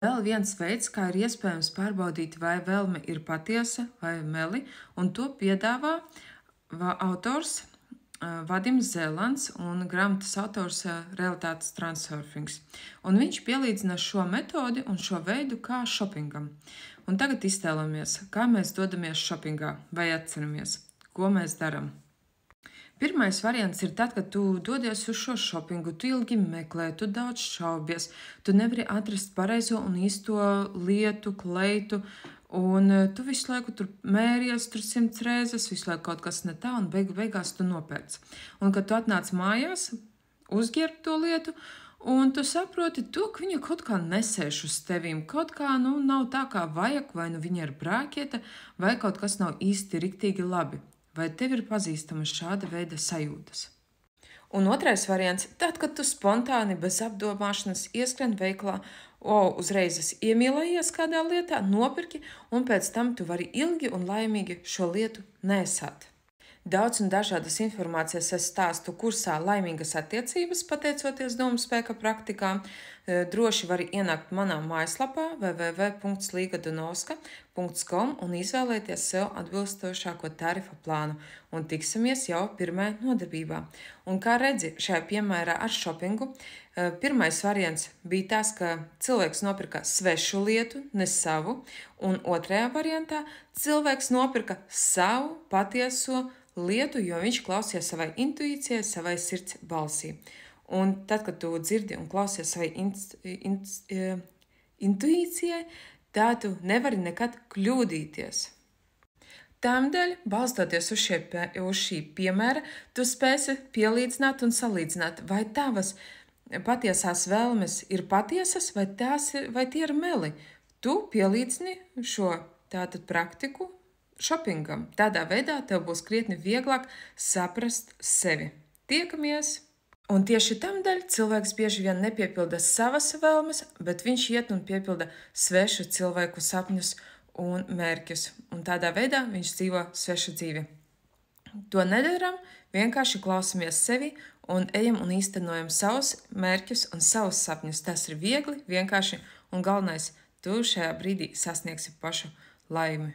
Vēl viens veids, kā ir iespējams pārbaudīt, vai vēlme ir patiesa vai meli, un to piedāvā autors Vadims Zēlands un grāmatas autors Realitātes transurfings. Un viņš pielīdzina šo metodi un šo veidu kā šopingam. Un tagad iztēlamies, kā mēs dodamies šopingā vai atceramies, ko mēs darām. Pirmais variants ir tad, kad tu dodies uz šo šopingu, tu ilgi meklē, tu daudz šaubies, tu nevari atrast pareizo un īsto lietu, kleitu, un tu visu laiku tur mēries, tur 100 reizes, visu laiku kaut kas ne tā, un beigās tu nopērc. Un kad tu atnāc mājās, uzģērb to lietu, un tu saproti to, ka viņa kaut kā nesēž uz tevīm, kaut kā, nav tā kā vajag, vai viņa ir brākieta, vai kaut kas nav īsti riktīgi labi. Vai tev ir pazīstamas šāda veida sajūtas? Un otrais variants – tad, kad tu spontāni, bez apdomāšanas ieskrien veiklā, uzreiz iemīlējies kādā lietā, nopirki, un pēc tam tu vari ilgi un laimīgi šo lietu nesāt. Daudz un dažādas informācijas es stāstu kursā Laimīgas attiecības, pateicoties domu spēka praktikām. Droši vari ienākt manā mājaslapā www.ligadunovska.com un izvēlēties sev atbilstošāko tarifa plānu, un tiksimies jau pirmajā nodarbībā. Un kā redzi šajā piemērā ar šopingu, pirmais variants bija tas, ka cilvēks nopirka svešu lietu, ne savu, un otrajā variantā cilvēks nopirka savu patieso lietu, jo viņš klausījās savai intuīcijai, savai sirds balsī. Un tad, kad tu dzirdi un klausies savai intuīcijai, tā tu nevari nekad kļūdīties. Tādēļ, balstoties uz šī piemēra, tu spēsi pielīdzināt un salīdzināt, vai tavas patiesās vēlmes ir patiesas, vai tie ir meli. Tu pielīdzini šo tātad praktiku šopingam. Tādā veidā tev būs krietni vieglāk saprast sevi. Tiekamies! Un tieši tamdēļ cilvēks bieži vien nepiepilda savas vēlmes, bet viņš iet un piepilda svešu cilvēku sapņus un mērķus. Un tādā veidā viņš dzīvo svešu dzīvi. To nedaram, vienkārši klausamies sevi un ejam un īstenojam savus mērķus un savus sapņus. Tas ir viegli, vienkārši un galvenais, tu šajā brīdī sasniegsi pašu laimi.